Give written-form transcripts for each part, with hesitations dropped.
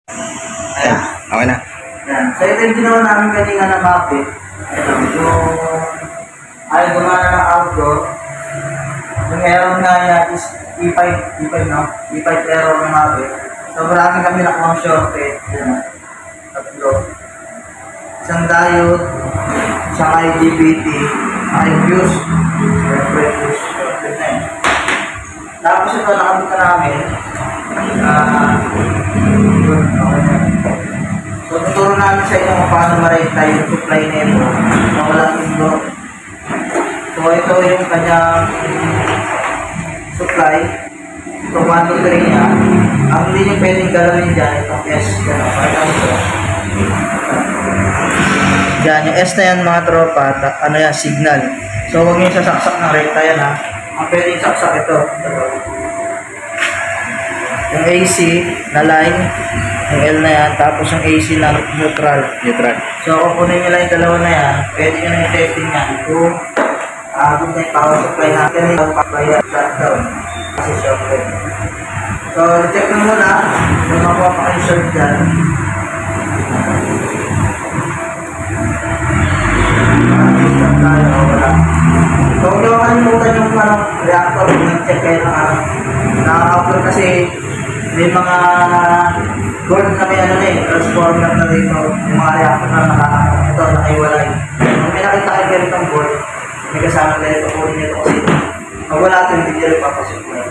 Ayan, okay na. Yan. So ito yung ginawa namin kanina na mapit. Ayan, yung ay gumana ng outdoor. Yung error nga yan is E5, no? E5 error ng mapit. So marami kami nakuha shorted. Ayan, tatlo. Isang diode, isang IGBT, I-fuse, fuse, shorted na yun. Tapos ito nakabit na namin. So, tuturo namin sa inyo kung paano ma-rectify yung supply nito na walang indoor. So, ito yung kanyang supply. So, 1, 2, 3 niya. Ang hindi nyo pwedeng galawin dyan, itong S. Yan, yung S na yan mga tropa, ano yan, signal. So, huwag nyo sasaksak ng recta yan ha. Ang pwedeng saksak ito. Yung AC na line, yung L na yan, tapos yung AC na neutral. So, kung kunin nyo lang yung dalawa na yan, pwede nyo na yung testing yan. Kung kung na yung power supply natin, yung kaya shutdown. Kasi shorted. So, check nyo muna kung makuha pa kayo short dyan. So, kung nyo kalimutan yung reactor, nag-check kayo ng na-upload kasi may mga board na may ano na eh, transformer na dito, yung mga reactor na nakaiwalay. Kung may nakita kayo ganito ang board, may kasama na ito, kunin nito kasi pag wala ito, hindi nyo rin papasupply.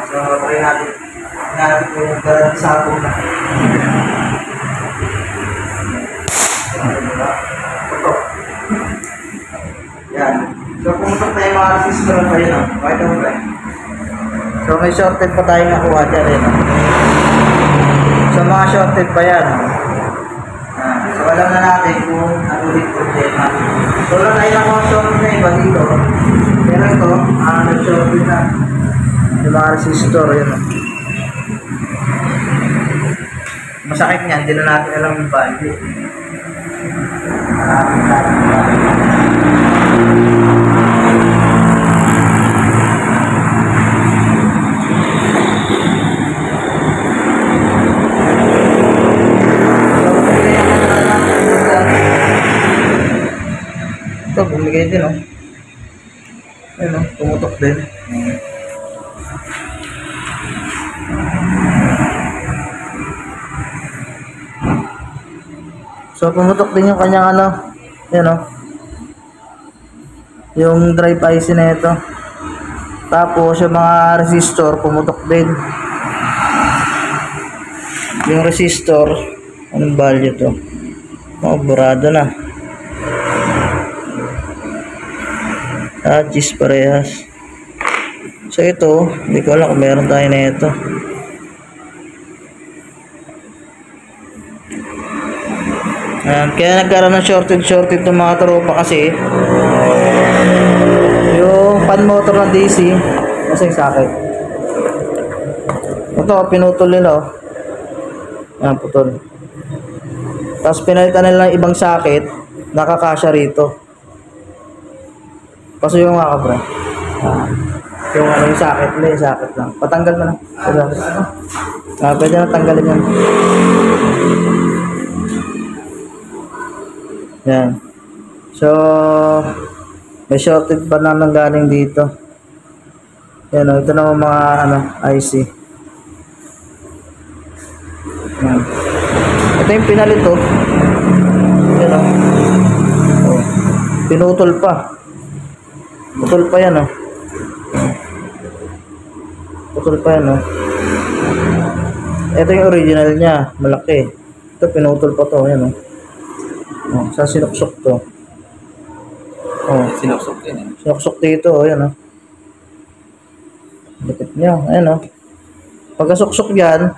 So, try natin. Natin po yung garanti sa atin na. Ito. Yan. So, pumutok na yung mga resistor pa yun. Bakit ako ba? So, may shorted pa tayo nakuha dyan rin. So, mga shorted pa yan. So, alam na natin kung ano rin problema. So, wala tayo nakuha shorted na iba dito. Pero ito, nag-shorted na. Yung mga resistor, yun. Masakit niyan, hindi na natin alam yung value. Ito, bumigay din, oh. Ayun, oh, tumutok din. So, pumutok din yung kanyang ano, yan, oh. Yung drive IC na ito. Tapos, yung mga resistor, pumutok din. Yung resistor, anong value to? Oh, burado na. Gis parehas. So ito, hindi ko alam kung meron tayo na ito. Kaya nagkaroon ng shorted ng mga tropa kasi yung fan motor ng DC kasi sakit. Ito, pinutol nila, oh. Yan, putol. Tapos pinalitan nila ng ibang sakit, nakakasya rito. Paso yung mga kabra. Yung ano yung sakit, hindi yung sakit lang. Patanggal mo na. Pwede na tanggalin yan. Yan. So, may shorted pa naman galing dito. Yan o, ito naman mga ano, IC. Yan. Ito yung pinalit o. Yan o. Pinutol pa. Putol pa yan, oh. Putol pa yan, oh. Ito yung original niya, malaki. Ito, pinutol pa to, yan, oh. Oh, saan sinuksok to? Oh, Sinuksok din, eh. sinuksok dito, oh, yan, oh. Lapit niya, ayan, oh. Pagkasuksok yan,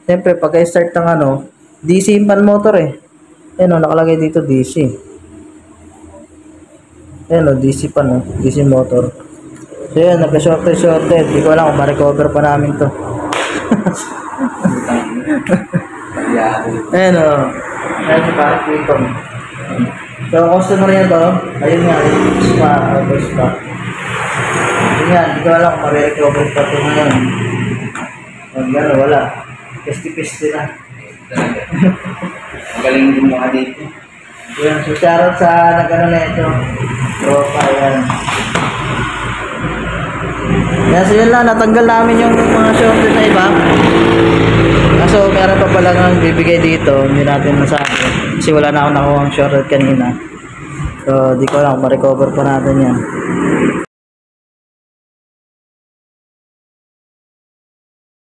siyempre, pagka-start ng ano, DC fan motor, eh. Ayan, oh, nakalagay dito DC. Ayan o, DC pa no, DC motor. So yan, nagka-shorted. Hindi ko alam kung ma-recover pa namin to. Ayan o. Ayan si parang clip-on. So, customer yan to. Ayun nga, auto spa. Yun yan, hindi ko alam kung ma-recover pa ito ngayon. Gano'n, wala. Pesti-pesti na. Talaga. Ang galing din mga dito. Yan, so shoutout sa nag-ano na ito. Tropa, yan. Yan, so yun lang, natanggal namin yung mga shorted na iba. Kaso meron pa pala nang bibigay dito, hindi natin nasabi. Kasi wala na ako nakuha ang shorted kanina. So, di ko lang, ma-recover pa natin yan.